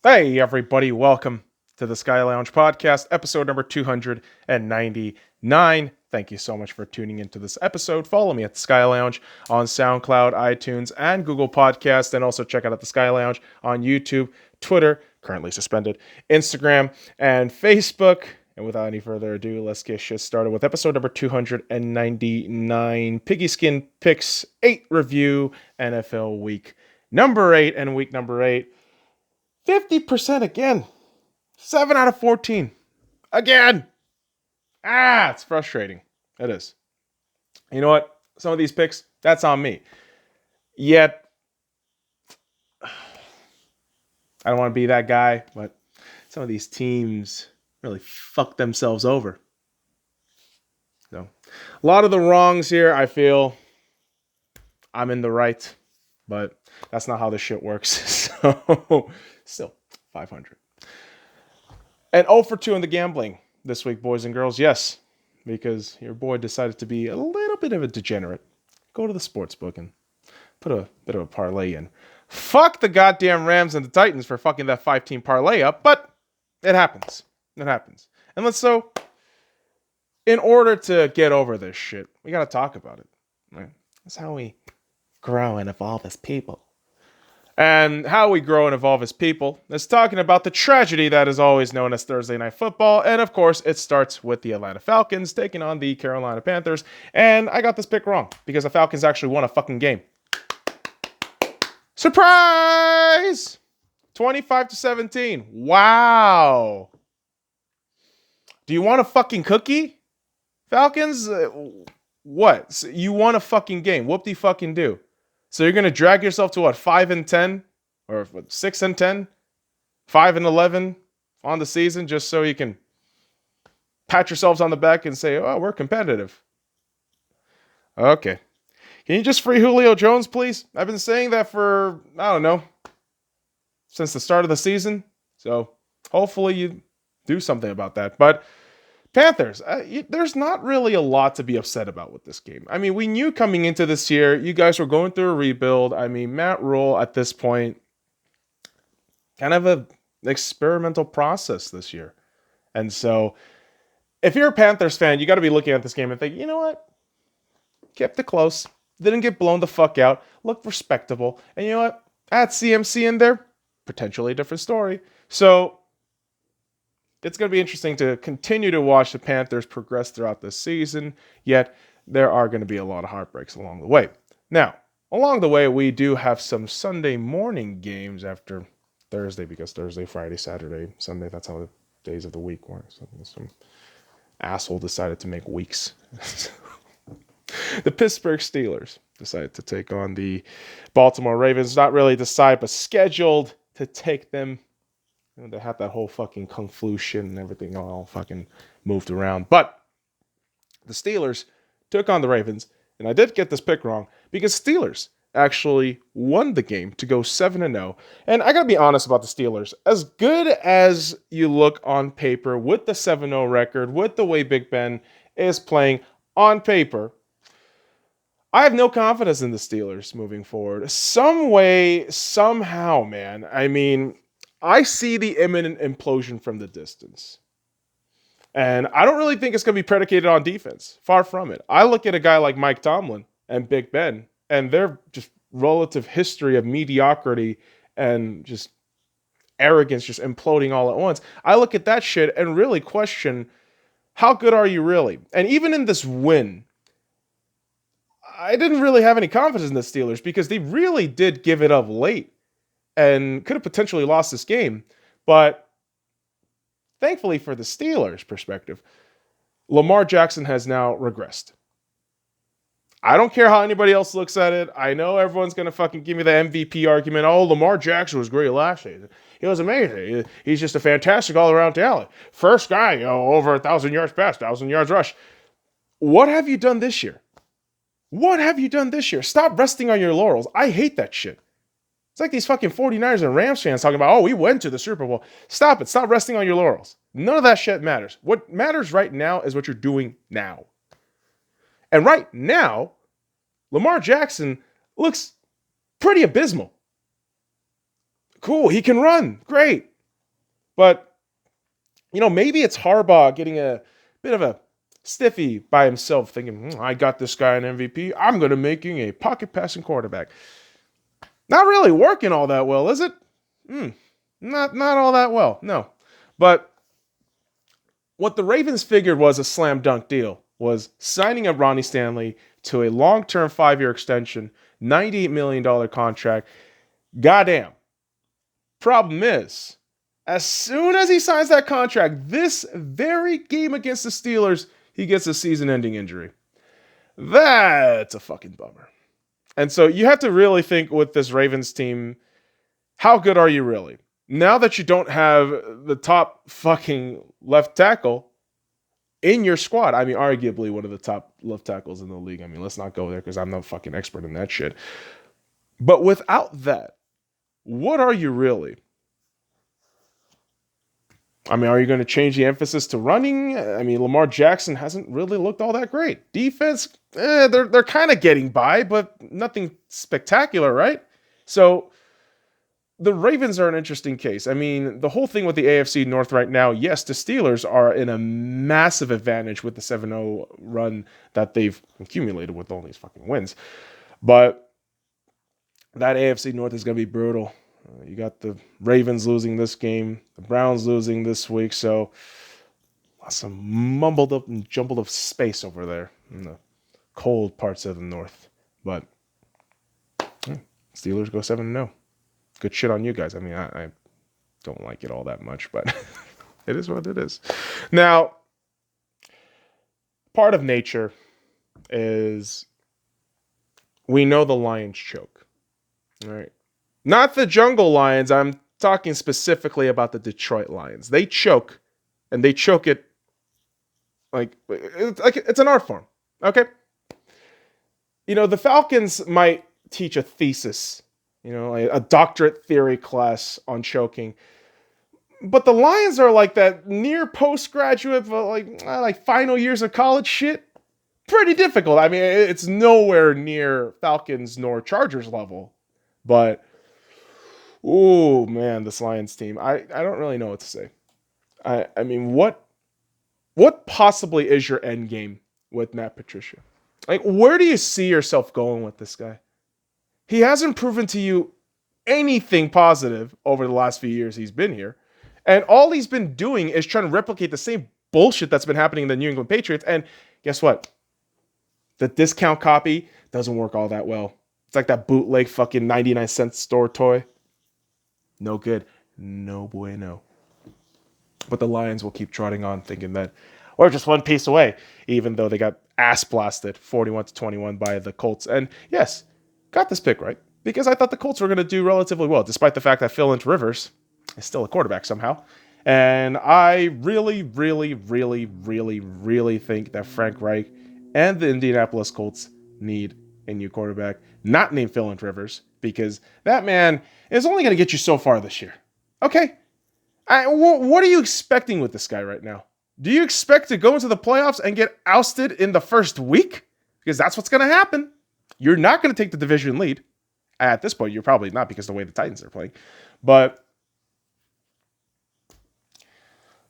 Hey, everybody, welcome to the Sky Lounge podcast, episode number 299. Thank you so much for tuning into this episode. Follow me at the Sky Lounge on SoundCloud, iTunes, and Google Podcasts, and also check out the Sky Lounge on YouTube, Twitter, currently suspended, Instagram, and Facebook. And without any further ado, let's get shit started with episode number 299, Piggyskin Picks 8 Review, NFL Week number 8, and week number 8. 50% again. 7 out of 14. Again. It's frustrating. It is. You know what? Some of these picks, that's on me. Yet, I don't want to be that guy, but some of these teams really fuck themselves over. So, a lot of the wrongs here, I feel I'm in the right, but that's not how this shit works. So, still, 500. And 0 for 2 in the gambling this week, boys and girls. Yes, because your boy decided to be a little bit of a degenerate. Go to the sports book and put a bit of a parlay in. Fuck the goddamn Rams and the Titans for fucking that 5-team parlay up, but it happens. It happens. And in order to get over this shit, we got to talk about it. Right? That's how we grow and evolve as people. And how we grow and evolve as people is talking about the tragedy that is always known as Thursday Night Football. And of course, it starts with the Atlanta Falcons taking on the Carolina Panthers. And I got this pick wrong because the Falcons actually won a fucking game. Surprise! 25-17. Wow. Do you want a fucking cookie? Falcons? What? So you won a fucking game. Whoop-de-fucking-do. So you're going to drag yourself to what, 5-10? Or what, 6-10? 5-11 on the season just so you can pat yourselves on the back and say, oh, we're competitive. Okay. Can you just free Julio Jones, please? I've been saying that for, I don't know, since the start of the season. So hopefully you do something about that. But Panthers, there's not really a lot to be upset about with this game. I mean, we knew coming into this year, you guys were going through a rebuild. I mean, Matt Rule at this point, kind of an experimental process this year. And so, if you're a Panthers fan, you got to be looking at this game and think, you know what? Kept it close. Didn't get blown the fuck out. Looked respectable. And you know what? Add CMC in there. Potentially a different story. So, it's going to be interesting to continue to watch the Panthers progress throughout this season, yet there are going to be a lot of heartbreaks along the way. Now, along the way, we do have some Sunday morning games after Thursday, because Thursday, Friday, Saturday, Sunday, that's how the days of the week work. So some asshole decided to make weeks. The Pittsburgh Steelers decided to take on the Baltimore Ravens. Not really decide, but scheduled to take them. You know, they had that whole fucking kung flu shit and everything all fucking moved around. But the Steelers took on the Ravens, and I did get this pick wrong because Steelers actually won the game to go 7-0. And I got to be honest about the Steelers. As good as you look on paper with the 7-0 record, with the way Big Ben is playing on paper, I have no confidence in the Steelers moving forward. Some way, somehow, man. I mean, I see the imminent implosion from the distance. And I don't really think it's going to be predicated on defense. Far from it. I look at a guy like Mike Tomlin and Big Ben, and their just relative history of mediocrity and just arrogance just imploding all at once. I look at that shit and really question, how good are you really? And even in this win, I didn't really have any confidence in the Steelers because they really did give it up late and could have potentially lost this game. But thankfully for the Steelers' perspective, Lamar Jackson has now regressed. I don't care how anybody else looks at it. I know everyone's going to fucking give me the MVP argument. Oh, Lamar Jackson was great last season. He was amazing. He's just a fantastic all-around talent. First guy, over 1,000 yards pass, 1,000 yards rush. What have you done this year? What have you done this year? Stop resting on your laurels. I hate that shit. It's like these fucking 49ers and Rams fans talking about, oh, we went to the Super Bowl. Stop it. Stop resting on your laurels. None of that shit matters. What matters right now is what you're doing now. And right now, Lamar Jackson looks pretty abysmal. Cool, he can run. Great. But, maybe it's Harbaugh getting a bit of a stiffy by himself, thinking, I got this guy an MVP. I'm going to making a pocket passing quarterback. Not really working all that well, is it? Not all that well, no. But what the Ravens figured was a slam dunk deal, was signing up Ronnie Stanley to a long-term 5-year extension, $98 million contract. Goddamn. Problem is, as soon as he signs that contract, this very game against the Steelers, he gets a season-ending injury. That's a fucking bummer. And so you have to really think with this Ravens team, how good are you really? Now that you don't have the top fucking left tackle in your squad, I mean, arguably one of the top left tackles in the league. I mean, let's not go there because I'm no fucking expert in that shit. But without that, what are you really? I mean, are you going to change the emphasis to running? I mean, Lamar Jackson hasn't really looked all that great. Defense, they're kind of getting by, but nothing spectacular, right? So the Ravens are an interesting case. I mean, the whole thing with the AFC North right now, yes, the Steelers are in a massive advantage with the 7-0 run that they've accumulated with all these fucking wins. But that AFC North is going to be brutal. You got the Ravens losing this game, the Browns losing this week, so some mumbled up and jumbled up space over there in the cold parts of the North. But Steelers go 7-0. Good shit on you guys. I mean, I don't like it all that much, but it is what it is. Now, part of nature is we know the Lions choke. All right. Not the Jungle Lions. I'm talking specifically about the Detroit Lions. They choke, and they choke it like it's an art form. Okay? The Falcons might teach a thesis, a doctorate theory class on choking. But the Lions are like that near postgraduate, like final years of college shit. Pretty difficult. I mean, it's nowhere near Falcons nor Chargers level. But oh man, this Lions team. I don't really know what to say. I mean, what possibly is your end game with Matt Patricia? Like, where do you see yourself going with this guy? He hasn't proven to you anything positive over the last few years he's been here. And all he's been doing is trying to replicate the same bullshit that's been happening in the New England Patriots. And guess what? The discount copy doesn't work all that well. It's like that bootleg fucking 99-cent store toy. No good. No bueno. But the Lions will keep trotting on thinking that we're just one piece away, even though they got ass blasted 41-21 by the Colts. And yes, got this pick right, because I thought the Colts were going to do relatively well, despite the fact that Phil Rivers is still a quarterback somehow. And I really, really, really, really, really think that Frank Reich and the Indianapolis Colts need a new quarterback, not named Phil Rivers, because that man is only going to get you so far this year. Okay? What are you expecting with this guy right now? Do you expect to go into the playoffs and get ousted in the first week? Because that's what's going to happen. You're not going to take the division lead. At this point, you're probably not, because of the way the Titans are playing. But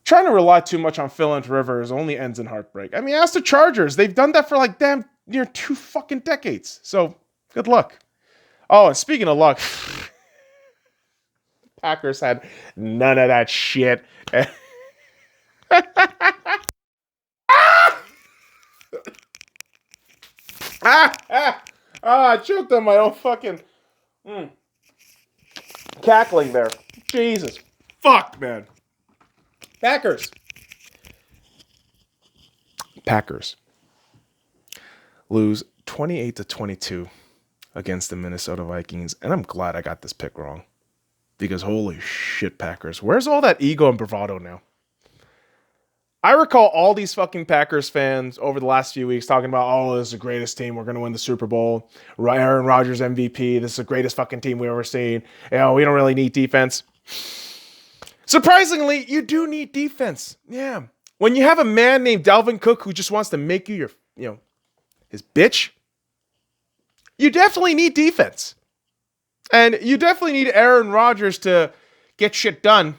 trying to rely too much on Phil Rivers only ends in heartbreak. I mean, ask the Chargers. They've done that for like damn near 2 fucking decades. So good luck. Oh, and speaking of luck, Packers had none of that shit. I choked on my own fucking cackling there. Jesus. Fuck, man. Packers lose 28-22 against the Minnesota Vikings, and I'm glad I got this pick wrong, because holy shit, Packers, where's all that ego and bravado now? I recall all these fucking Packers fans over the last few weeks talking about, oh, this is the greatest team, we're going to win the Super Bowl, Aaron Rodgers MVP, this is the greatest fucking team we've ever seen, we don't really need defense. Surprisingly, you do need defense. Yeah. When you have a man named Dalvin Cook who just wants to make you his bitch, you definitely need defense. And you definitely need Aaron Rodgers to get shit done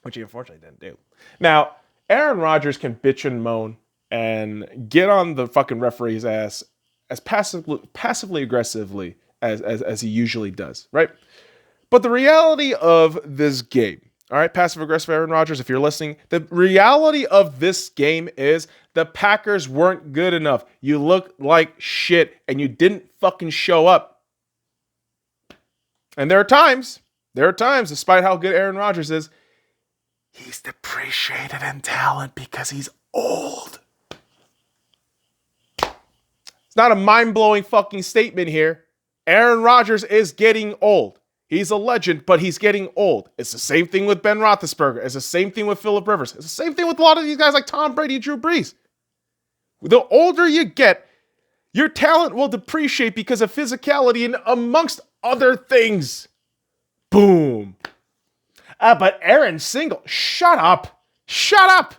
which he unfortunately didn't do. Now, Aaron Rodgers can bitch and moan and get on the fucking referee's ass as passively aggressively as he usually does, right? But the reality of this game, all right, passive aggressive Aaron Rodgers, if you're listening, the reality of this game is the Packers weren't good enough. You look like shit and you didn't fucking show up. And there are times, despite how good Aaron Rodgers is, he's depreciated in talent because he's old. It's not a mind-blowing fucking statement here. Aaron Rodgers is getting old. He's a legend, but he's getting old. It's the same thing with Ben Roethlisberger. It's the same thing with Phillip Rivers. It's the same thing with a lot of these guys like Tom Brady, Drew Brees. The older you get, your talent will depreciate because of physicality and amongst other things. Boom. But Aaron's single. Shut up. Shut up.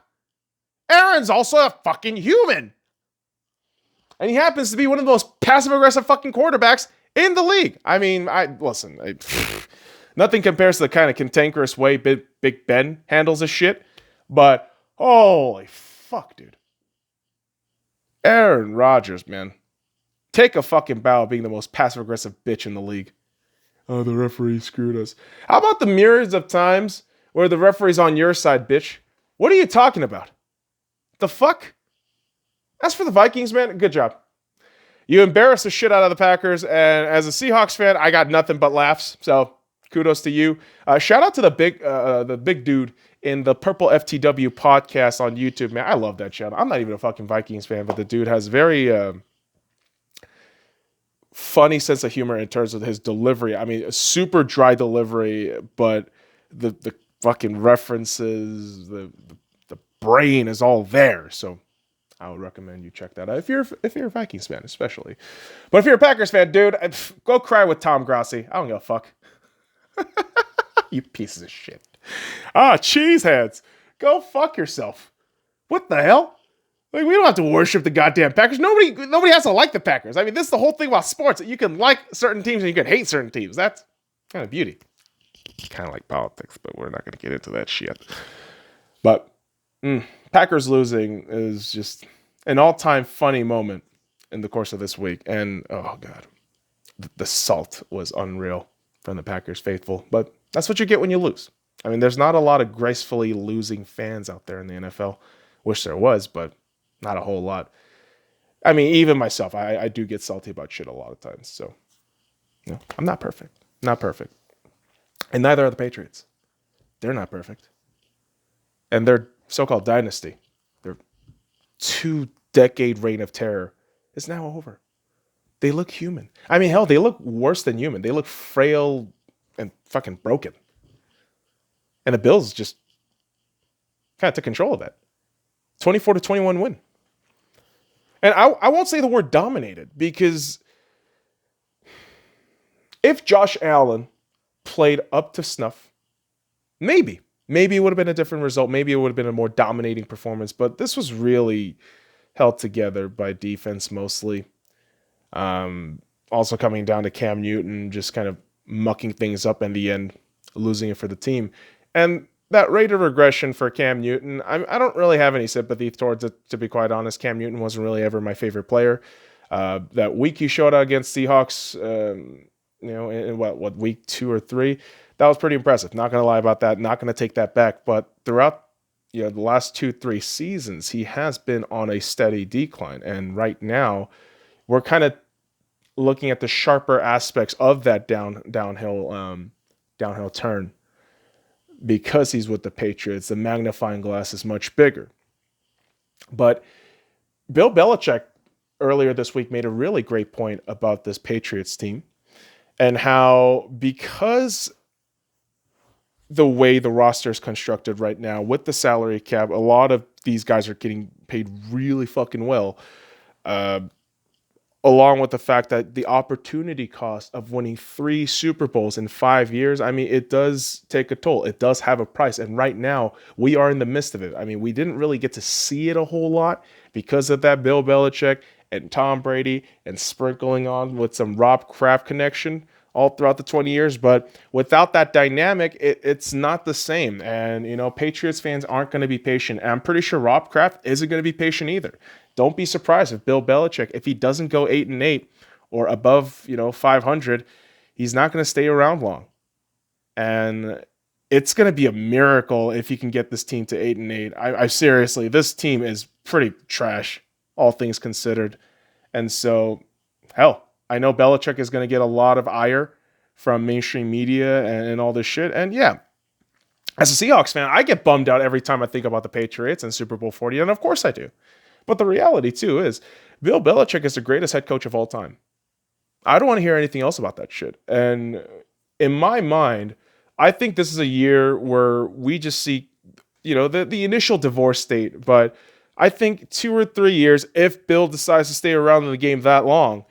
Aaron's also a fucking human. And he happens to be one of the most passive-aggressive fucking quarterbacks in the league. I mean, nothing compares to the kind of cantankerous way Big Ben handles his shit. But, holy fuck, dude. Aaron Rodgers, man. Take a fucking bow being the most passive-aggressive bitch in the league. Oh, the referee screwed us. How about the myriads of times where the referee's on your side, bitch? What are you talking about? The fuck? As for the Vikings, man, good job. You embarrassed the shit out of the Packers, and as a Seahawks fan, I got nothing but laughs. So kudos to you. Shout out to the big dude in the Purple FTW podcast on YouTube, man. I love that channel. I'm not even a fucking Vikings fan, but the dude has very funny sense of humor in terms of his delivery. I mean, a super dry delivery, but the fucking references, the brain is all there. So I would recommend you check that out if you're a Vikings fan, especially. But if you're a Packers fan, dude, go cry with Tom Grossi. I don't give a fuck. You pieces of shit. Cheeseheads. Go fuck yourself. What the hell? Like, we don't have to worship the goddamn Packers. Nobody has to like the Packers. I mean, this is the whole thing about sports. That you can like certain teams and you can hate certain teams. That's kind of beauty. Kind of like politics, but we're not going to get into that shit. But Packers losing is just an all-time funny moment in the course of this week. And, oh, God, the salt was unreal from the Packers faithful. But that's what you get when you lose. I mean, there's not a lot of gracefully losing fans out there in the NFL. Wish there was, but not a whole lot. I mean, even myself, I do get salty about shit a lot of times. So, I'm not perfect. Not perfect. And neither are the Patriots. They're not perfect. And their so-called dynasty, their 2-decade reign of terror, is now over. They look human. I mean, hell, they look worse than human. They look frail and fucking broken. And the Bills just kind of took control of that. 24-21 win. And I won't say the word dominated, because if Josh Allen played up to snuff, maybe it would have been a different result. Maybe it would have been a more dominating performance. But this was really held together by defense mostly. Also coming down to Cam Newton just kind of mucking things up in the end, losing it for the team. And that rate of regression for Cam Newton, I don't really have any sympathy towards it, to be quite honest. Cam Newton wasn't really ever my favorite player. That week he showed out against Seahawks, in what week 2 or 3, that was pretty impressive. Not going to lie about that. Not going to take that back. But throughout the last 2-3 seasons, he has been on a steady decline. And right now, we're kind of looking at the sharper aspects of that downhill turn. Because he's with the Patriots, the magnifying glass is much bigger. But Bill Belichick earlier this week made a really great point about this Patriots team and how, because the way the roster is constructed right now with the salary cap, a lot of these guys are getting paid really fucking well. Along with the fact that the opportunity cost of winning 3 Super Bowls in 5 years, I mean, it does take a toll. It does have a price. And right now, we are in the midst of it. I mean, we didn't really get to see it a whole lot because of that Bill Belichick and Tom Brady and sprinkling on with some Rob Kraft connection. all throughout the 20 years. But without that dynamic, it's not the same. And, Patriots fans aren't going to be patient. And I'm pretty sure Rob Kraft isn't going to be patient either. Don't be surprised if Bill Belichick, if he doesn't go 8-8 or above, 500, he's not going to stay around long. And it's going to be a miracle if he can get this team to 8-8. I seriously, this team is pretty trash, all things considered. And so, hell, I know Belichick is going to get a lot of ire from mainstream media and all this shit. And yeah, as a Seahawks fan, I get bummed out every time I think about the Patriots and Super Bowl 40. And of course I do. But the reality, too, is Bill Belichick is the greatest head coach of all time. I don't want to hear anything else about that shit. And in my mind, I think this is a year where we just see, the initial divorce state. But I think 2 or 3 years, if Bill decides to stay around in the game that long,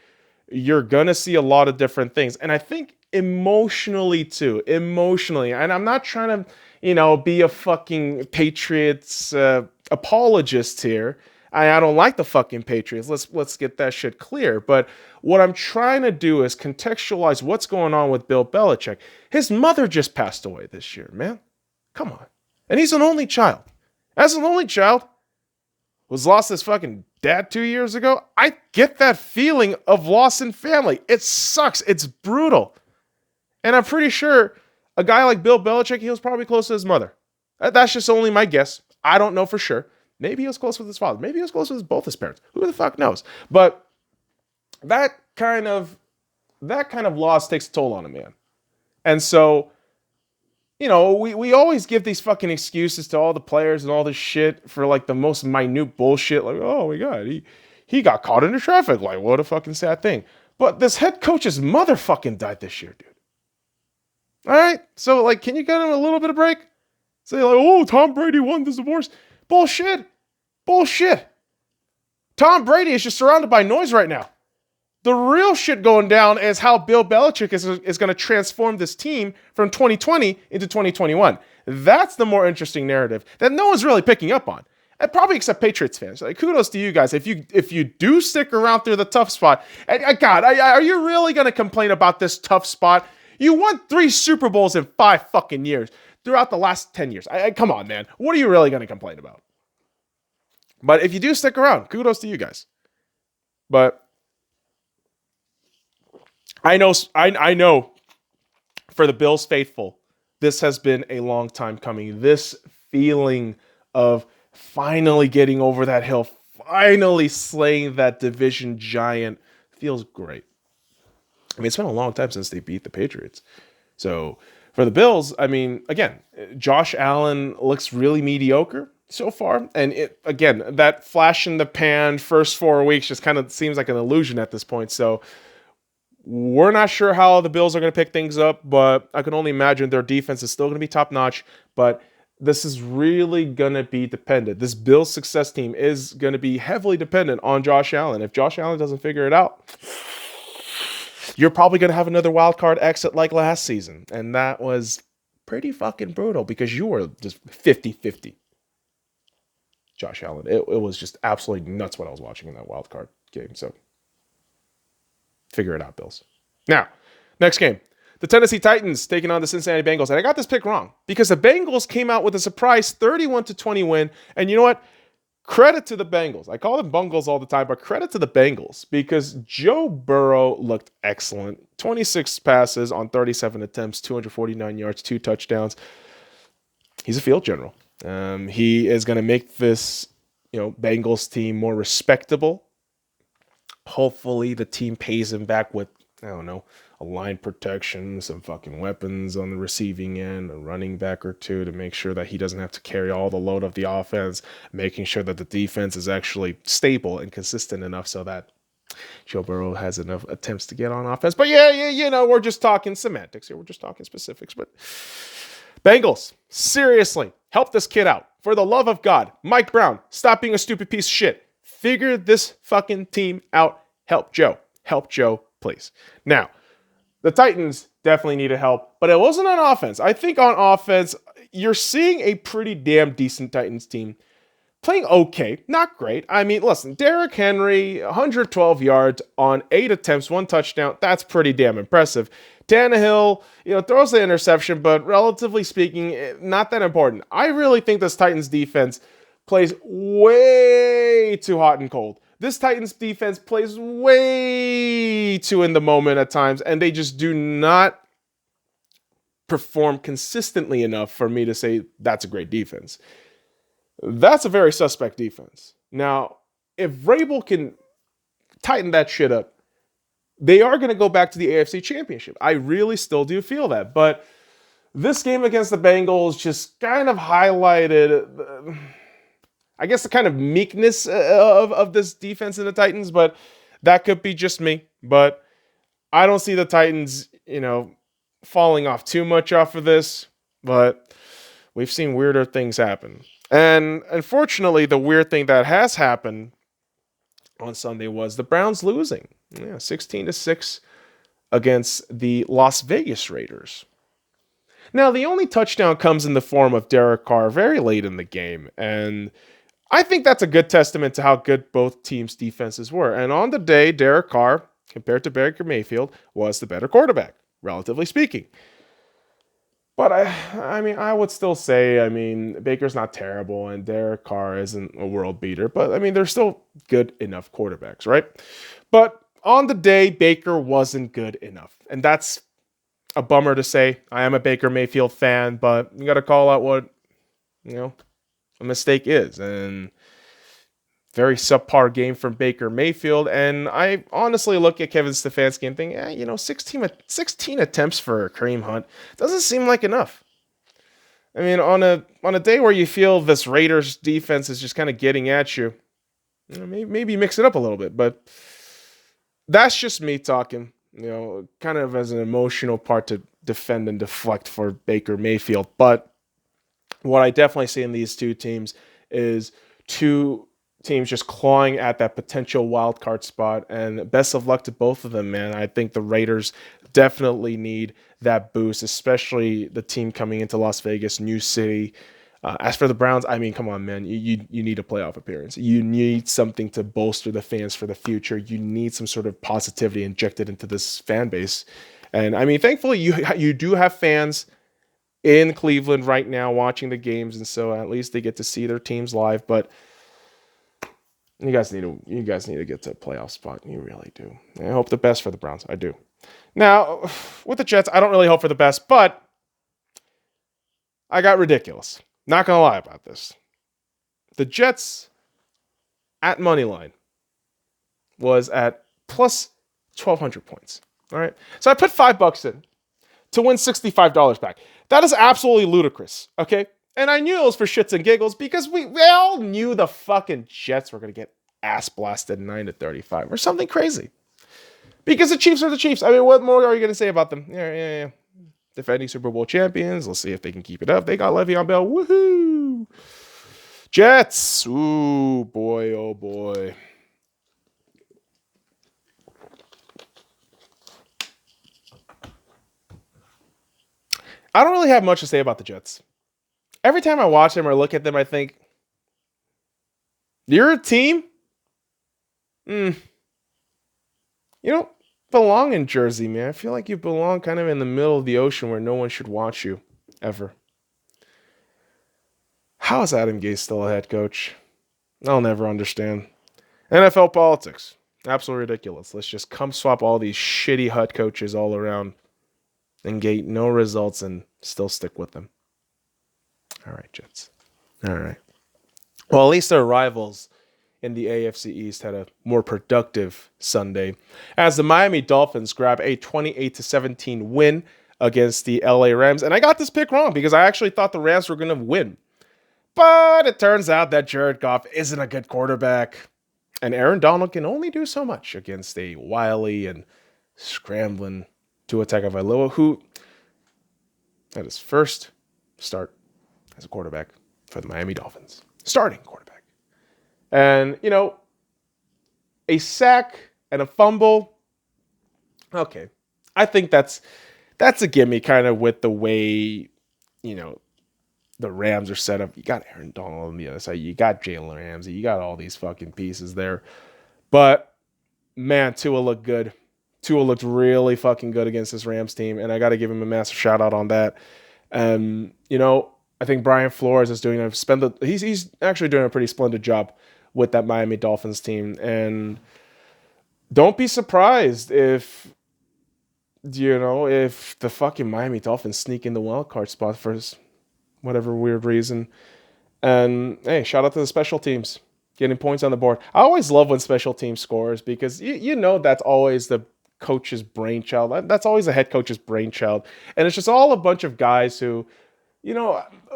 you're going to see a lot of different things. And I think emotionally, too. And I'm not trying to, be a fucking Patriots apologist here. I don't like the fucking Patriots. Let's get that shit clear. But what I'm trying to do is contextualize what's going on with Bill Belichick. His mother just passed away this year, man. Come on. And he's an only child. As an only child, was lost his fucking dad 2 years ago. I get that feeling of loss in family. It sucks. It's brutal. And I'm pretty sure a guy like Bill Belichick, he was probably close to his mother. That's just only my guess. I don't know for sure. Maybe he was close with his father. Maybe he was close with both his parents. Who the fuck knows? But that kind of loss takes a toll on a man. And so, we always give these fucking excuses to all the players and all this shit for like the most minute bullshit. Like, oh my God, he got caught in the traffic. Like, what a fucking sad thing. But this head coach's mother fucking died this year, dude. All right? So, like, can you get him a little bit of break? Say like, oh, Tom Brady won this divorce. Bullshit. Tom Brady is just surrounded by noise right now. The real shit going down is how Bill Belichick is going to transform this team from 2020 into 2021. That's the more interesting narrative that no one's really picking up on. And probably except Patriots fans. Like, kudos to you guys. If you do stick around through the tough spot, God, are you really going to complain about this tough spot? You won 3 Super Bowls in 5 fucking years throughout the last 10 years. Come on, man. What are you really going to complain about? But if you do stick around, kudos to you guys. But I know for the Bills faithful, this has been a long time coming. This feeling of finally getting over that hill, finally slaying that division giant feels great. I mean, it's been a long time since they beat the Patriots. So for the Bills, I mean, again, Josh Allen looks really mediocre so far. And that flash in the pan first 4 weeks just kind of seems like an illusion at this point. So we're not sure how the Bills are going to pick things up, but I can only imagine their defense is still going to be top notch. But this is really going to be dependent. This Bills success team is going to be heavily dependent on Josh Allen. If Josh Allen doesn't figure it out, you're probably going to have another wild card exit like last season. And that was pretty fucking brutal because you were just 50-50. Josh Allen. It was just absolutely nuts what I was watching in that wild card game. So figure it out, Bills. Now, next game. The Tennessee Titans taking on the Cincinnati Bengals. And I got this pick wrong because the Bengals came out with a surprise 31-20 win. And you know what? Credit to the Bengals. I call them Bungles all the time, but credit to the Bengals because Joe Burrow looked excellent. 26 passes on 37 attempts, 249 yards, 2 touchdowns. He's a field general. He is going to make this, Bengals team more respectable. Hopefully the team pays him back with, a line protection, some fucking weapons on the receiving end, a running back or two to make sure that he doesn't have to carry all the load of the offense, making sure that the defense is actually stable and consistent enough so that Joe Burrow has enough attempts to get on offense. But we're just talking semantics here. We're just talking specifics. But Bengals, seriously, help this kid out. For the love of God, Mike Brown, stop being a stupid piece of shit. Figure this fucking team out. Help Joe. Help Joe, please. Now, the Titans definitely needed help, but it wasn't on offense. I think on offense, you're seeing a pretty damn decent Titans team playing okay, not great. I mean, listen, Derrick Henry, 112 yards on 8 attempts, 1 touchdown. That's pretty damn impressive. Tannehill, throws the interception, but relatively speaking, not that important. I really think this Titans defense plays way too hot and cold. This Titans defense plays way too in the moment at times, and they just do not perform consistently enough for me to say that's a great defense. That's a very suspect defense. Now, if Vrabel can tighten that shit up, they are going to go back to the AFC Championship. I really still do feel that. But this game against the Bengals just kind of highlighted, I guess, the kind of meekness of this defense in the Titans. But that could be just me. But I don't see the Titans, falling off too much off of this. But we've seen weirder things happen. And unfortunately, the weird thing that has happened on Sunday was the Browns losing. 16-6 against the Las Vegas Raiders. Now, the only touchdown comes in the form of Derek Carr very late in the game. And I think that's a good testament to how good both teams' defenses were. And on the day, Derek Carr, compared to Baker Mayfield, was the better quarterback, relatively speaking. But I would still say, Baker's not terrible and Derek Carr isn't a world beater. But, they're still good enough quarterbacks, right? But on the day, Baker wasn't good enough. And that's a bummer to say. I am a Baker Mayfield fan, but you got to call out what, a mistake is. And very subpar game from Baker Mayfield. And I honestly look at Kevin Stefanski and think, 16 attempts for Kareem Hunt doesn't seem like enough. On a day where you feel this Raiders defense is just kind of getting at you, maybe mix it up a little bit. But that's just me talking, kind of as an emotional part to defend and deflect for Baker Mayfield. But what I definitely see in these two teams is two teams just clawing at that potential wild card spot, and best of luck to both of them, man. I think the Raiders definitely need that boost, especially the team coming into Las Vegas, new city. As for the Browns, come on, man. You need a playoff appearance. You need something to bolster the fans for the future. You need some sort of positivity injected into this fan base. And thankfully, you do have fans in Cleveland right now watching the games, and so at least they get to see their teams live. But you guys need to get to a playoff spot. You really do. I hope the best for the Browns. I do. Now, with the Jets, I don't really hope for the best, but I got ridiculous. Not going to lie about this. The Jets at Moneyline was at plus 1,200 points. All right. So I put $5 in to win $65 back. That is absolutely ludicrous. Okay. And I knew it was for shits and giggles because we all knew the fucking Jets were going to get ass blasted 9-35 or something crazy. Because the Chiefs are the Chiefs. What more are you going to say about them? Yeah. Defending Super Bowl champions. Let's see if they can keep it up. They got Le'Veon Bell. Woohoo! Jets. Ooh, boy, oh boy. I don't really have much to say about the Jets. Every time I watch them or look at them, I think, you're a team? You don't belong in Jersey, man. I feel like you belong kind of in the middle of the ocean where no one should watch you, ever. How is Adam Gase still a head coach? I'll never understand. NFL politics. Absolutely ridiculous. Let's just come swap all these shitty HUD coaches all around and get no results and still stick with them. All right, Jets. All right. Well, at least their rivals in the AFC East had a more productive Sunday as the Miami Dolphins grab a 28-17 win against the LA Rams. And I got this pick wrong because I actually thought the Rams were going to win. But it turns out that Jared Goff isn't a good quarterback. And Aaron Donald can only do so much against a wily and scrambling Tua Tagovailoa, who had his first start as a quarterback for the Miami Dolphins. Starting quarterback. And, a sack and a fumble. Okay. I think that's a gimme kind of with the way, the Rams are set up. You got Aaron Donald on the other side. You got Jalen Ramsey. You got all these fucking pieces there. But, man, Tua looked good. Tua looked really fucking good against this Rams team, and I got to give him a massive shout out on that. I think Brian Flores is doing he's actually doing a pretty splendid job with that Miami Dolphins team, and don't be surprised if the fucking Miami Dolphins sneak in the wild card spot for whatever weird reason. And hey, shout out to the special teams getting points on the board. I always love when special team scores because that's always the coach's brainchild. That's always the head coach's brainchild. And it's just all a bunch of guys who,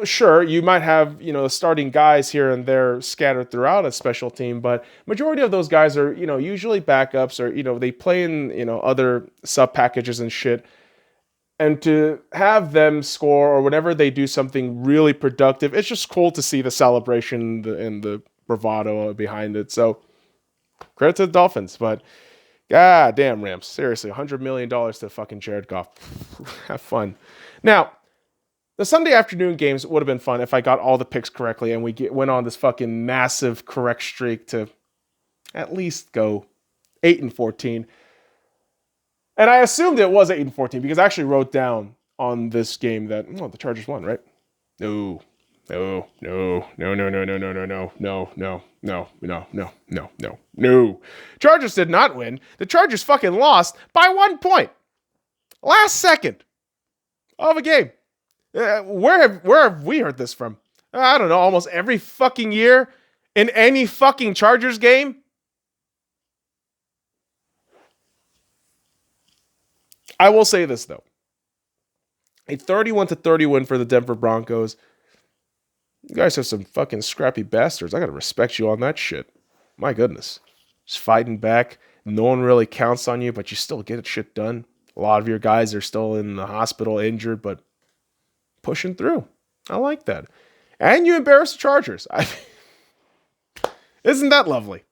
sure, you might have, starting guys here and there scattered throughout a special team, but majority of those guys are, usually backups or, they play in, other sub packages and shit. And to have them score or whenever they do something really productive, it's just cool to see the celebration and the bravado behind it. So credit to the Dolphins, but god damn Rams. Seriously, $100 million to fucking Jared Goff. Have fun. Now, the Sunday afternoon games would have been fun if I got all the picks correctly and we went on this fucking massive correct streak to at least go 8-14. And I assumed it was 8-14 because I actually wrote down on this game that the Chargers won, right? No. Chargers did not win. The Chargers fucking lost by 1 point. Last second of a game. Where have we heard this from? I don't know, almost every fucking year in any fucking Chargers game. I will say this, though. A 31-30 win for the Denver Broncos. You guys are some fucking scrappy bastards. I got to respect you on that shit. My goodness. Just fighting back. No one really counts on you, but you still get shit done. A lot of your guys are still in the hospital injured, but pushing through. I like that. And you embarrass the Chargers. Isn't that lovely?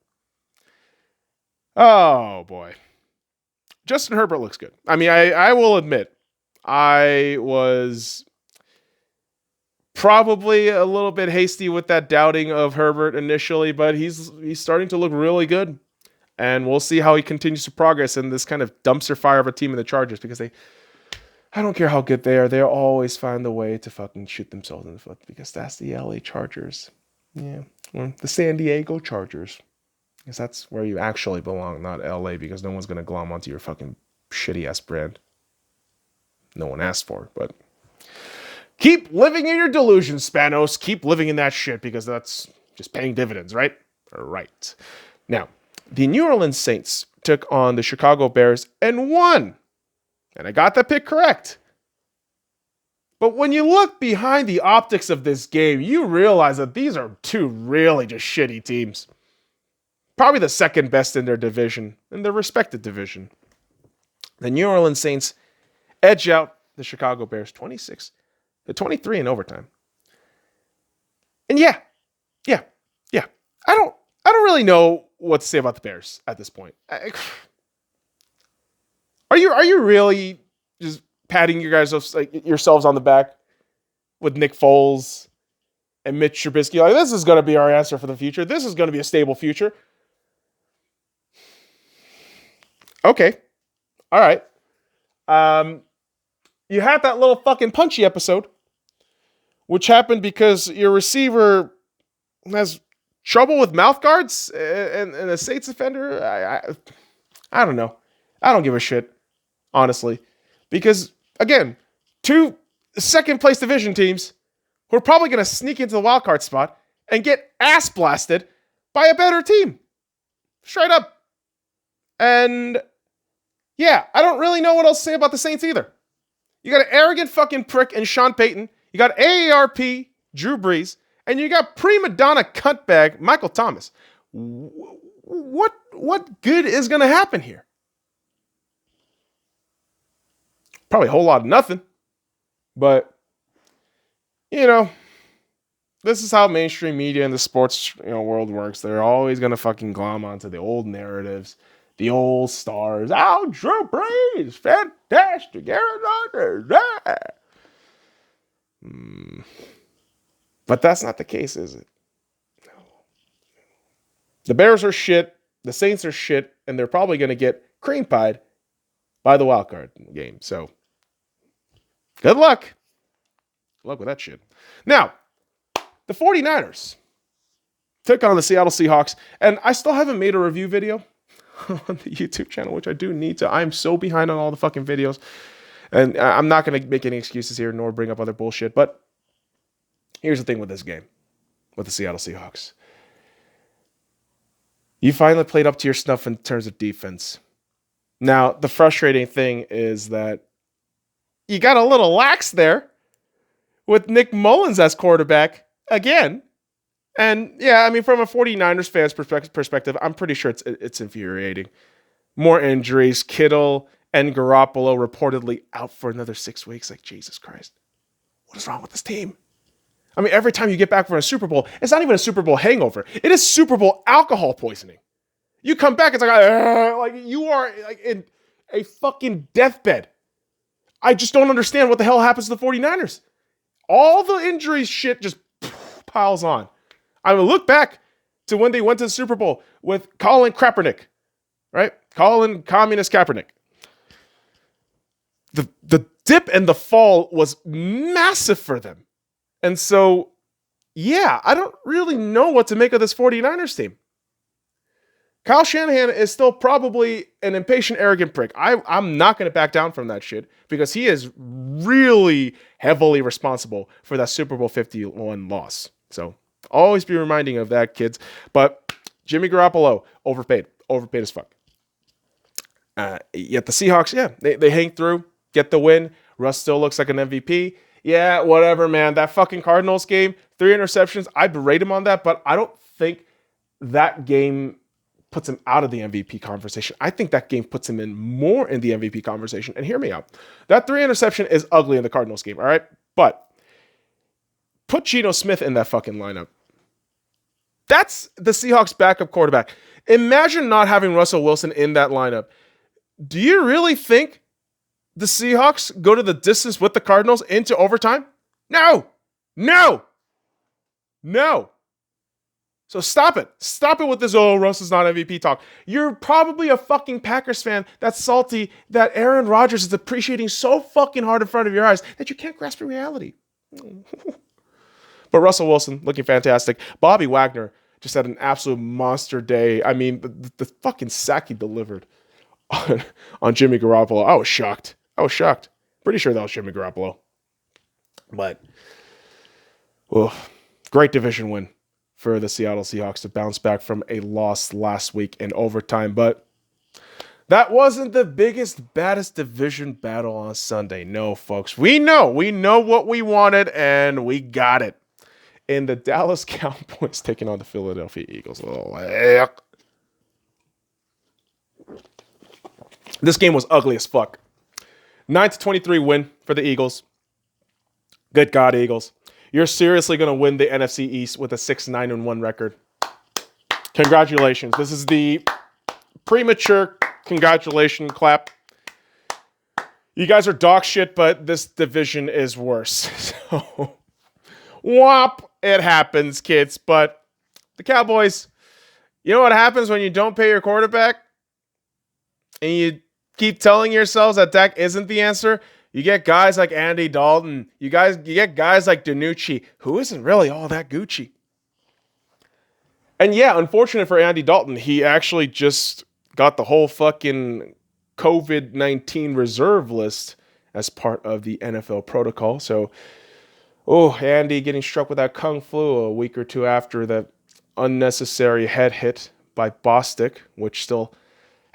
Oh, boy. Justin Herbert looks good. I mean, I will admit, I was probably a little bit hasty with that doubting of Herbert initially, but he's starting to look really good. And we'll see how he continues to progress in this kind of dumpster fire of a team in the Chargers because I don't care how good they are, they'll always find a way to fucking shoot themselves in the foot because that's the LA Chargers. Yeah, or the San Diego Chargers. Because that's where you actually belong, not LA, because no one's going to glom onto your fucking shitty-ass brand. No one asked for it, but keep living in your delusions, Spanos. Keep living in that shit, because that's just paying dividends, right? All right. Now, the New Orleans Saints took on the Chicago Bears and won. And I got that pick correct. But when you look behind the optics of this game, you realize that these are two really just shitty teams. Probably the second best in their division, in their respective division. The New Orleans Saints edge out the Chicago Bears 26-23 in overtime. And yeah. I don't really know what to say about the Bears at this point. Are you really just patting yourselves on the back with Nick Foles and Mitch Trubisky? Like, this is going to be our answer for the future. This is going to be a stable future. Okay. All right. You had that little fucking punchy episode, which happened because your receiver has trouble with mouth guards and a Saints offender. I don't know. I don't give a shit, honestly. Because, again, two second-place division teams who are probably going to sneak into the wild card spot and get ass blasted by a better team. Straight up. And yeah, I don't really know what else to say about the Saints either. You got an arrogant fucking prick in Sean Payton. You got AARP, Drew Brees. And you got prima donna cuntbag, Michael Thomas. What good is going to happen here? Probably a whole lot of nothing. But, this is how mainstream media and the sports world works. They're always going to fucking glom onto the old narratives. The old stars. Oh, Drew Brees. Fantastic. Aaron Rodgers. But that's not the case, is it? No. The Bears are shit. The Saints are shit. And they're probably going to get cream pied by the wild card game. So good luck. Good luck with that shit. Now, the 49ers took on the Seattle Seahawks, and I still haven't made a review video on the YouTube channel, which I do need to. I'm so behind on all the fucking videos, and I'm not going to make any excuses here nor bring up other bullshit, but here's the thing with this game, with the Seattle Seahawks. You finally played up to your snuff in terms of defense. Now, the frustrating thing is that you got a little lax there with Nick Mullins as quarterback again. And yeah, I mean, from a 49ers fan's perspective, I'm pretty sure it's infuriating. More injuries. Kittle and Garoppolo reportedly out for another 6 weeks. Like, Jesus Christ. What is wrong with this team? I mean, every time you get back from a Super Bowl, it's not even a Super Bowl hangover. It is Super Bowl alcohol poisoning. You come back, it's like you are like in a fucking deathbed. I just don't understand what the hell happens to the 49ers. All the injuries shit just piles on. I mean, look back to when they went to the Super Bowl with Colin Kaepernick, right? Colin Communist Kaepernick. The dip and the fall was massive for them. And so, yeah, I don't really know what to make of this 49ers team. Kyle Shanahan is still probably an impatient, arrogant prick. I'm not going to back down from that shit because he is really heavily responsible for that Super Bowl 51 loss. So always be reminding of that, kids. But Jimmy Garoppolo, overpaid as fuck. Yet the Seahawks, yeah, they hang through, get the win. Russ still looks like an MVP. Yeah, whatever, man. That fucking Cardinals game, 3 interceptions. I berate him on that, but I don't think that game puts him out of the MVP conversation. I think that game puts him in more in the MVP conversation. And hear me out. That 3 interception is ugly in the Cardinals game, all right? But put Geno Smith in that fucking lineup. That's the Seahawks backup quarterback. Imagine not having Russell Wilson in that lineup. Do you really think the Seahawks go to the distance with the Cardinals into overtime? No. So stop it. Stop it with this, Russ is not MVP talk. You're probably a fucking Packers fan that's salty that Aaron Rodgers is appreciating so fucking hard in front of your eyes that you can't grasp the reality. But Russell Wilson looking fantastic. Bobby Wagner just had an absolute monster day. I mean, the fucking sack he delivered on Jimmy Garoppolo. I was shocked. Pretty sure that was Jimmy Garoppolo. But, great division win for the Seattle Seahawks to bounce back from a loss last week in overtime. But that wasn't the biggest, baddest division battle on Sunday. No, folks. We know what we wanted, and we got it. In the Dallas Cowboys taking on the Philadelphia Eagles. This game was ugly as fuck. 9-23 win for the Eagles. Good God, Eagles. You're seriously going to win the NFC East with a 6-9-1 record. Congratulations. This is the premature congratulation clap. You guys are dog shit, but this division is worse. So, whop, it happens, kids. But the Cowboys, you know what happens when you don't pay your quarterback? And you keep telling yourselves that Dak isn't the answer? You get guys like Andy Dalton. You get guys like DiNucci, who isn't really all that Gucci. And yeah, unfortunate for Andy Dalton, he actually just got the whole fucking COVID-19 reserve list as part of the NFL protocol. So, Andy getting struck with that kung flu a week or two after that unnecessary head hit by Bostic, which still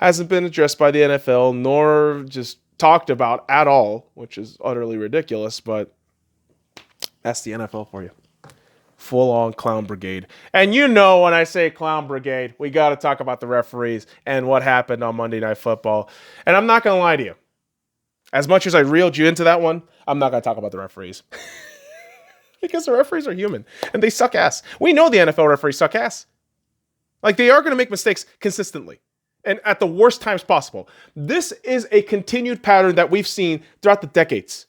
hasn't been addressed by the NFL, nor just talked about at all, which is utterly ridiculous, but that's the NFL for you. Full-on clown brigade. And you know when I say clown brigade, we got to talk about the referees and what happened on Monday Night Football. And I'm not going to lie to you. As much as I reeled you into that one, I'm not going to talk about the referees. Because the referees are human, and they suck ass. We know the NFL referees suck ass. Like, they are going to make mistakes consistently. And at the worst times possible. This is a continued pattern that we've seen throughout the decades.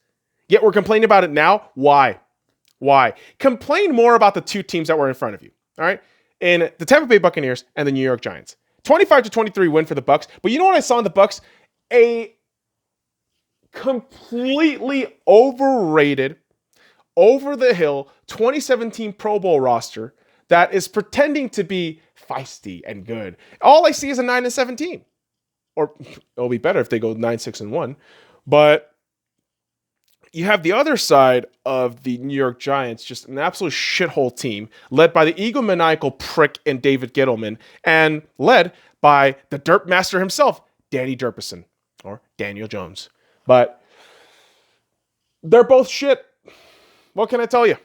Yet we're complaining about it now. Why? Complain more about the two teams that were in front of you. All right? In the Tampa Bay Buccaneers and the New York Giants. 25-23 win for the Bucs. But you know what I saw in the Bucs? A completely overrated, over the hill 2017 Pro Bowl roster that is pretending to be feisty and good. All I see is a 9-17. Or it'll be better if they go 9-6-1. But you have the other side of the New York Giants, just an absolute shithole team, led by the egomaniacal prick and David Gettleman, and led by the Derp Master himself, Danny Derpison, or Daniel Jones. But they're both shit. What can I tell you?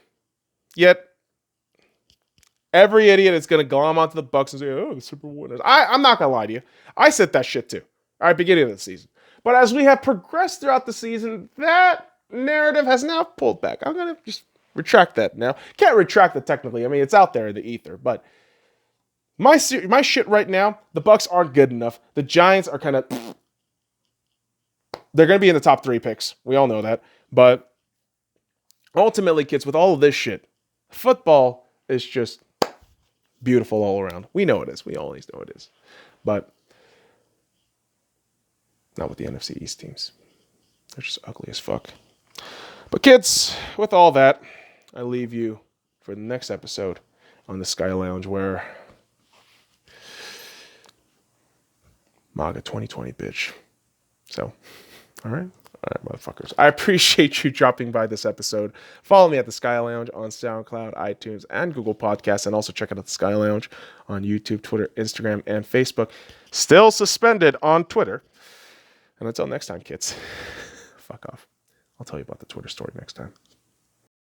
Yet, every idiot is going to glom onto the Bucs and say, oh, the Super Bowl winners. I'm not going to lie to you. I said that shit too. All right, beginning of the season. But as we have progressed throughout the season, that narrative has now pulled back. I'm going to just retract that now. Can't retract it technically. I mean, it's out there in the ether. But my shit right now, the Bucs aren't good enough. The Giants are kind of... They're going to be in the top 3 picks. We all know that. But ultimately, kids, with all of this shit, football is just beautiful all around. We know it is. We always know it is. But not with the NFC East teams. They're just ugly as fuck. But kids, with all that, I leave you for the next episode on the Sky Lounge where MAGA 2020, bitch. So, all right, motherfuckers. I appreciate you dropping by this episode. Follow me at the Sky Lounge on SoundCloud, iTunes, and Google Podcasts, and also check out the Sky Lounge on YouTube, Twitter, Instagram, and Facebook. Still suspended on Twitter. And until next time, kids, fuck off. I'll tell you about the Twitter story next time.